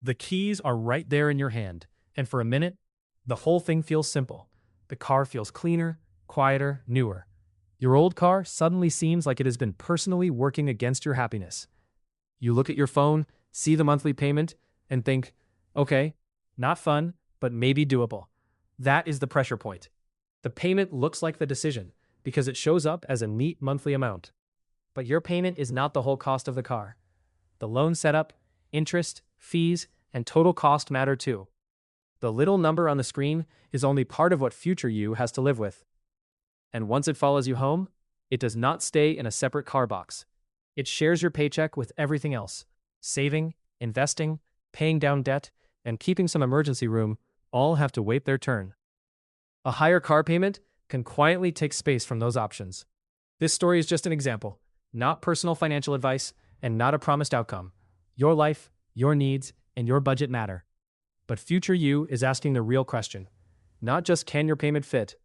The keys are right there in your hand, and for a minute, the whole thing feels simple. The car feels cleaner, quieter, newer. Your old car suddenly seems like it has been personally working against your happiness. You look at your phone, see the monthly payment, and think, okay, not fun, but maybe doable. That is the pressure point. The payment looks like the decision because it shows up as a neat monthly amount. But your payment is not the whole cost of the car. The loan setup, interest, fees, and total cost matter too. The little number on the screen is only part of what future you has to live with. And once it follows you home, it does not stay in a separate car box. It shares your paycheck with everything else. Saving, investing, paying down debt, and keeping some emergency room all have to wait their turn. A higher car payment can quietly take space from those options. This story is just an example, not personal financial advice and not a promised outcome. Your life, your needs, and your budget matter. But future you is asking the real question. Not just can your payment fit,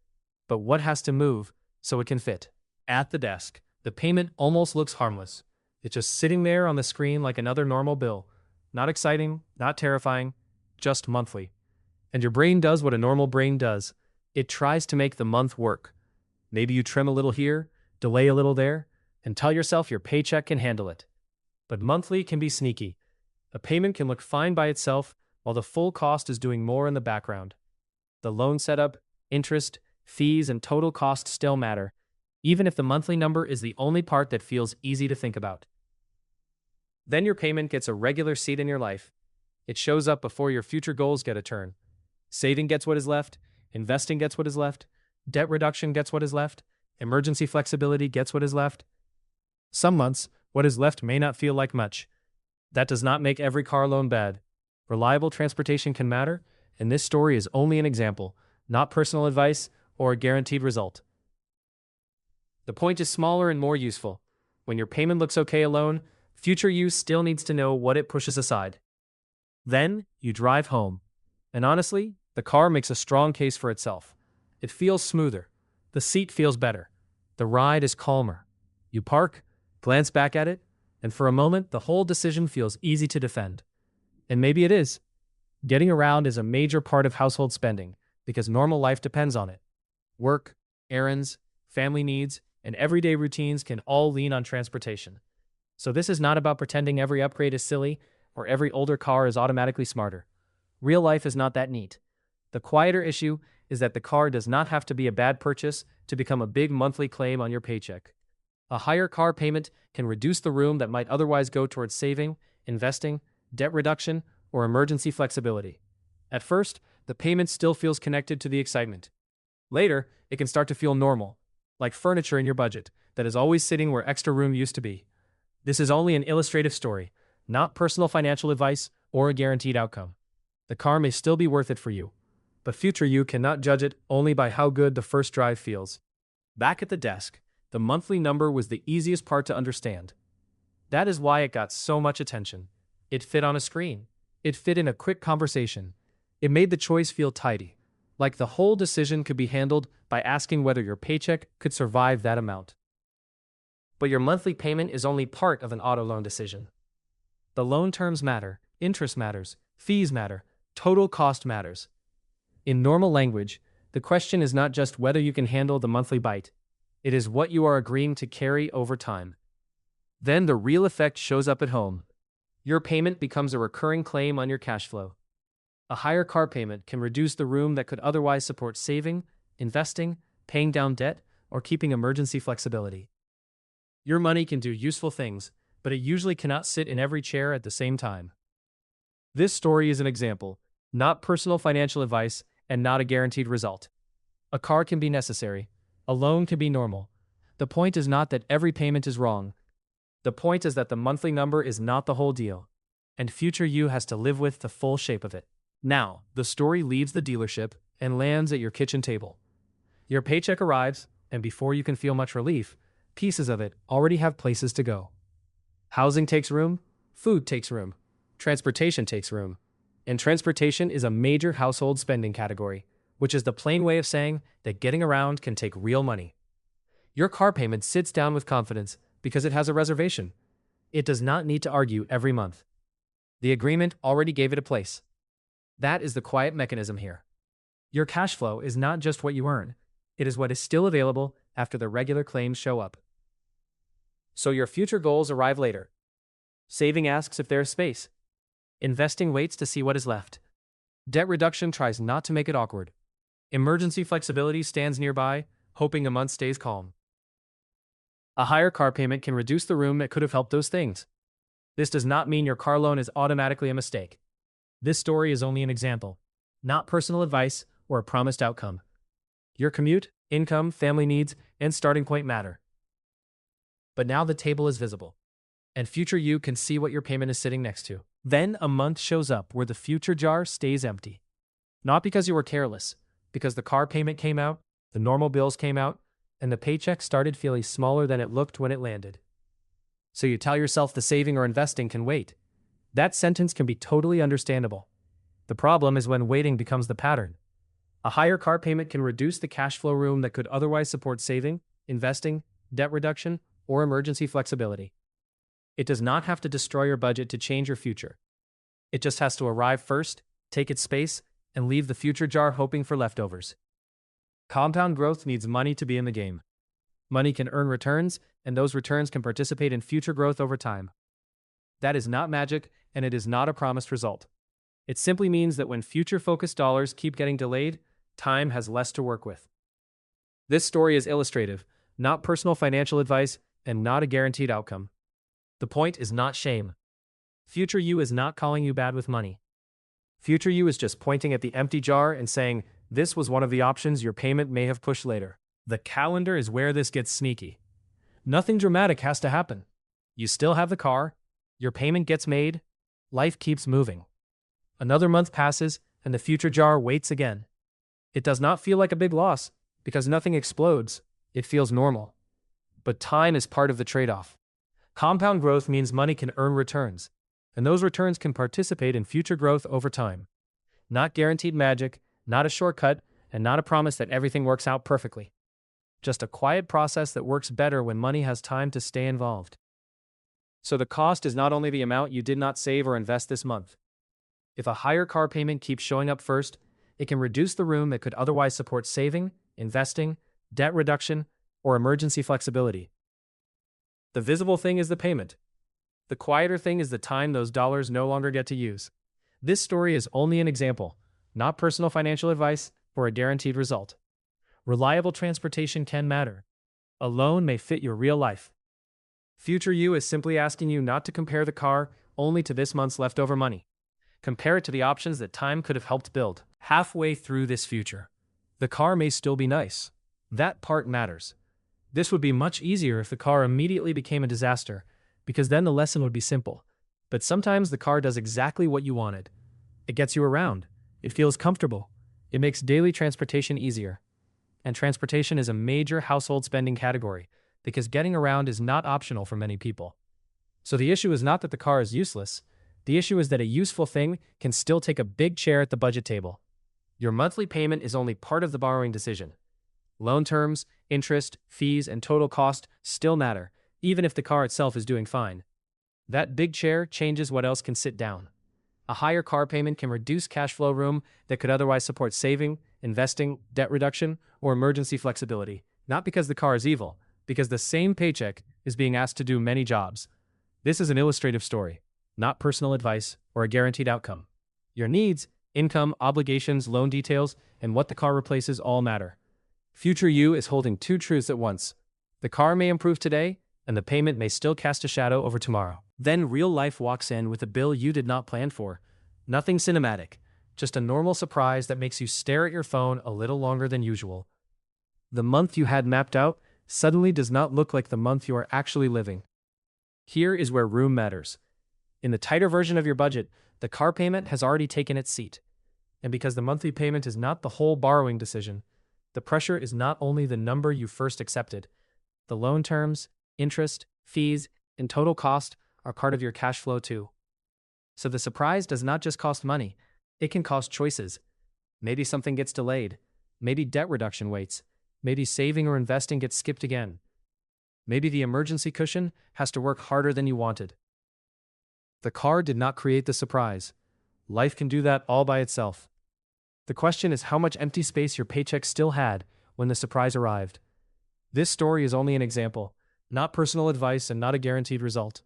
but what has to move so it can fit. At the desk, the payment almost looks harmless. It's just sitting there on the screen like another normal bill. Not exciting, not terrifying, just monthly. And your brain does what a normal brain does. It tries to make the month work. Maybe you trim a little here, delay a little there, and tell yourself your paycheck can handle it. But monthly can be sneaky. A payment can look fine by itself while the full cost is doing more in the background. The loan setup, interest, fees, and total cost still matter, even if the monthly number is the only part that feels easy to think about. Then your payment gets a regular seat in your life. It shows up before your future goals get a turn. Saving gets what is left, investing gets what is left, debt reduction gets what is left, emergency flexibility gets what is left. Some months, what is left may not feel like much. That does not make every car loan bad. Reliable transportation can matter, and this story is only an example, not personal advice or a guaranteed result. The point is smaller and more useful. When your payment looks okay alone, future you still needs to know what it pushes aside. Then, you drive home. And honestly, the car makes a strong case for itself. It feels smoother. The seat feels better. The ride is calmer. You park, glance back at it, and for a moment, the whole decision feels easy to defend. And maybe it is. Getting around is a major part of household spending because normal life depends on it. Work, errands, family needs, and everyday routines can all lean on transportation. So this is not about pretending every upgrade is silly or every older car is automatically smarter. Real life is not that neat. The quieter issue is that the car does not have to be a bad purchase to become a big monthly claim on your paycheck. A higher car payment can reduce the room that might otherwise go towards saving, investing, debt reduction, or emergency flexibility. At first, the payment still feels connected to the excitement. Later, it can start to feel normal, like furniture in your budget that is always sitting where extra room used to be. This is only an illustrative story, not personal financial advice or a guaranteed outcome. The car may still be worth it for you, but future you cannot judge it only by how good the first drive feels. Back at the desk, the monthly number was the easiest part to understand. That is why it got so much attention. It fit on a screen. It fit in a quick conversation. It made the choice feel tidy, like the whole decision could be handled by asking whether your paycheck could survive that amount. But your monthly payment is only part of an auto loan decision. The loan terms matter, interest matters, fees matter, total cost matters. In normal language, the question is not just whether you can handle the monthly bite. It is what you are agreeing to carry over time. Then the real effect shows up at home. Your payment becomes a recurring claim on your cash flow. A higher car payment can reduce the room that could otherwise support saving, investing, paying down debt, or keeping emergency flexibility. Your money can do useful things, but it usually cannot sit in every chair at the same time. This story is an example, not personal financial advice and not a guaranteed result. A car can be necessary. A loan can be normal. The point is not that every payment is wrong. The point is that the monthly number is not the whole deal, and future you has to live with the full shape of it. Now, the story leaves the dealership and lands at your kitchen table. Your paycheck arrives, and before you can feel much relief, pieces of it already have places to go. Housing takes room, food takes room, transportation takes room, and transportation is a major household spending category, which is the plain way of saying that getting around can take real money. Your car payment sits down with confidence because it has a reservation. It does not need to argue every month. The agreement already gave it a place. That is the quiet mechanism here. Your cash flow is not just what you earn, it is what is still available after the regular claims show up. So your future goals arrive later. Saving asks if there is space. Investing waits to see what is left. Debt reduction tries not to make it awkward. Emergency flexibility stands nearby, hoping a month stays calm. A higher car payment can reduce the room that could have helped those things. This does not mean your car loan is automatically a mistake. This story is only an example, not personal advice or a promised outcome. Your commute, income, family needs, and starting point matter. But now the table is visible, and future you can see what your payment is sitting next to. Then a month shows up where the future jar stays empty. Not because you were careless, because the car payment came out, the normal bills came out, and the paycheck started feeling smaller than it looked when it landed. So you tell yourself the saving or investing can wait. That sentence can be totally understandable. The problem is when waiting becomes the pattern. A higher car payment can reduce the cash flow room that could otherwise support saving, investing, debt reduction, or emergency flexibility. It does not have to destroy your budget to change your future. It just has to arrive first, take its space, and leave the future jar hoping for leftovers. Compound growth needs money to be in the game. Money can earn returns, and those returns can participate in future growth over time. That is not magic, and it is not a promised result. It simply means that when future-focused dollars keep getting delayed, time has less to work with. This story is illustrative, not personal financial advice, and not a guaranteed outcome. The point is not shame. Future you is not calling you bad with money. Future you is just pointing at the empty jar and saying, this was one of the options your payment may have pushed later. The calendar is where this gets sneaky. Nothing dramatic has to happen. You still have the car, your payment gets made, life keeps moving. Another month passes, and the future jar waits again. It does not feel like a big loss, because nothing explodes. It feels normal. But time is part of the trade-off. Compound growth means money can earn returns, and those returns can participate in future growth over time. Not guaranteed magic, not a shortcut, and not a promise that everything works out perfectly. Just a quiet process that works better when money has time to stay involved. So the cost is not only the amount you did not save or invest this month. If a higher car payment keeps showing up first, it can reduce the room that could otherwise support saving, investing, debt reduction, or emergency flexibility. The visible thing is the payment. The quieter thing is the time those dollars no longer get to use. This story is only an example, not personal financial advice or a guaranteed result. Reliable transportation can matter. A loan may fit your real life. Future you is simply asking you not to compare the car only to this month's leftover money. Compare it to the options that time could have helped build. Halfway through this future, the car may still be nice. That part matters. This would be much easier if the car immediately became a disaster, because then the lesson would be simple. But sometimes the car does exactly what you wanted. It gets you around. It feels comfortable. It makes daily transportation easier. And transportation is a major household spending category, because getting around is not optional for many people. So the issue is not that the car is useless. The issue is that a useful thing can still take a big chair at the budget table. Your monthly payment is only part of the borrowing decision. Loan terms, interest, fees, and total cost still matter, even if the car itself is doing fine. That big chair changes what else can sit down. A higher car payment can reduce cash flow room that could otherwise support saving, investing, debt reduction, or emergency flexibility, not because the car is evil, because the same paycheck is being asked to do many jobs. This is an illustrative story, not personal advice or a guaranteed outcome. Your needs, income, obligations, loan details, and what the car replaces all matter. Future you is holding two truths at once. The car may improve today, and the payment may still cast a shadow over tomorrow. Then real life walks in with a bill you did not plan for. Nothing cinematic, just a normal surprise that makes you stare at your phone a little longer than usual. The month you had mapped out suddenly does not look like the month you are actually living. Here is where room matters. In the tighter version of your budget, the car payment has already taken its seat. And because the monthly payment is not the whole borrowing decision, the pressure is not only the number you first accepted. The loan terms, interest, fees, and total cost are part of your cash flow too. So the surprise does not just cost money, it can cost choices. Maybe something gets delayed. Maybe debt reduction waits. Maybe saving or investing gets skipped again. Maybe the emergency cushion has to work harder than you wanted. The car did not create the surprise. Life can do that all by itself. The question is how much empty space your paycheck still had when the surprise arrived. This story is only an example, not personal advice and not a guaranteed result.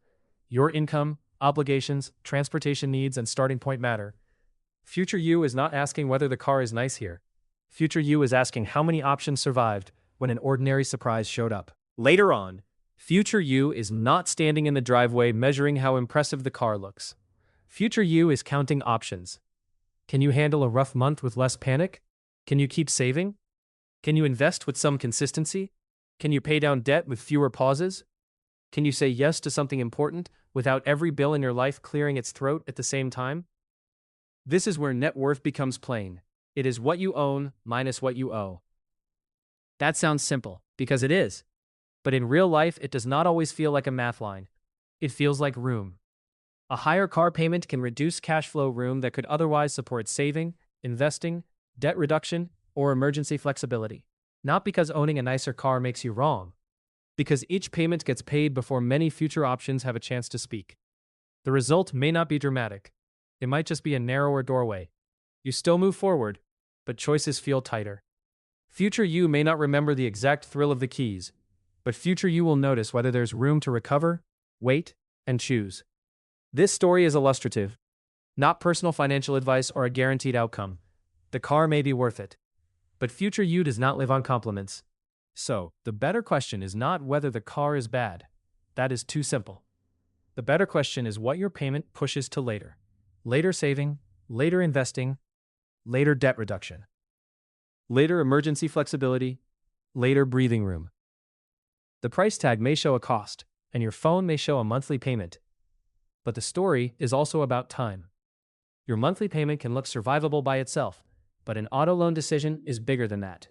Your income, obligations, transportation needs, and starting point matter. Future you is not asking whether the car is nice here. Future you is asking how many options survived when an ordinary surprise showed up. Later on, future you is not standing in the driveway measuring how impressive the car looks. Future you is counting options. Can you handle a rough month with less panic? Can you keep saving? Can you invest with some consistency? Can you pay down debt with fewer pauses? Can you say yes to something important without every bill in your life clearing its throat at the same time? This is where net worth becomes plain. It is what you own minus what you owe. That sounds simple, because it is. But in real life, it does not always feel like a math line. It feels like room. A higher car payment can reduce cash flow room that could otherwise support saving, investing, debt reduction, or emergency flexibility. Not because owning a nicer car makes you wrong, because each payment gets paid before many future options have a chance to speak. The result may not be dramatic. It might just be a narrower doorway. You still move forward, but choices feel tighter. Future you may not remember the exact thrill of the keys, but future you will notice whether there's room to recover, wait, and choose. This story is illustrative, not personal financial advice or a guaranteed outcome. The car may be worth it, but future you does not live on compliments. So, the better question is not whether the car is bad. That is too simple. The better question is what your payment pushes to later. Later saving, later investing, later debt reduction. Later emergency flexibility, later breathing room. The price tag may show a cost, and your phone may show a monthly payment. But the story is also about time. Your monthly payment can look survivable by itself, but an auto loan decision is bigger than that.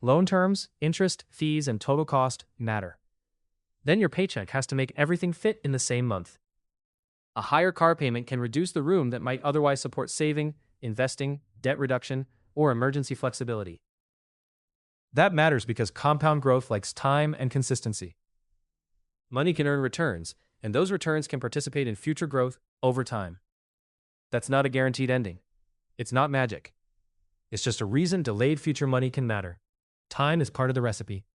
Loan terms, interest, fees, and total cost matter. Then your paycheck has to make everything fit in the same month. A higher car payment can reduce the room that might otherwise support saving, investing, debt reduction, or emergency flexibility. That matters because compound growth likes time and consistency. Money can earn returns, and those returns can participate in future growth over time. That's not a guaranteed ending. It's not magic. It's just a reason delayed future money can matter. Time is part of the recipe.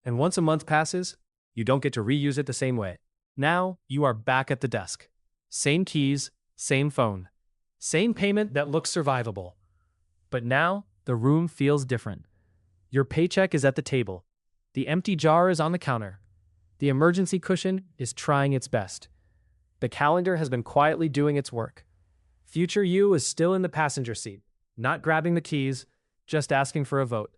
And once a month passes, you don't get to reuse it the same way. Now, you are back at the desk. Same keys, same phone. Same payment that looks survivable. But now, the room feels different. Your paycheck is at the table. The empty jar is on the counter. The emergency cushion is trying its best. The calendar has been quietly doing its work. Future you is still in the passenger seat, not grabbing the keys, just asking for a vote.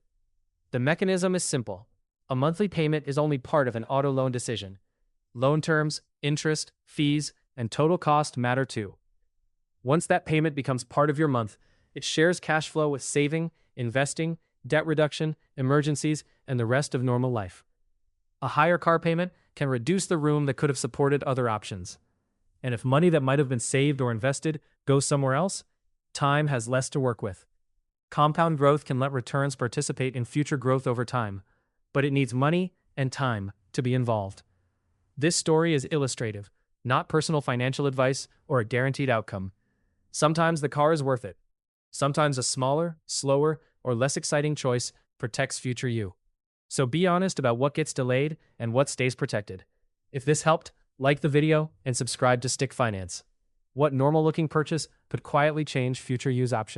The mechanism is simple. A monthly payment is only part of an auto loan decision. Loan terms, interest, fees, and total cost matter too. Once that payment becomes part of your month, it shares cash flow with saving, investing, debt reduction, emergencies, and the rest of normal life. A higher car payment can reduce the room that could have supported other options. And if money that might have been saved or invested goes somewhere else, time has less to work with. Compound growth can let returns participate in future growth over time, but it needs money and time to be involved. This story is illustrative, not personal financial advice or a guaranteed outcome. Sometimes the car is worth it. Sometimes a smaller, slower, or less exciting choice protects future you. So be honest about what gets delayed and what stays protected. If this helped, like the video and subscribe to Stick Finance. What normal-looking purchase could quietly change future you's options?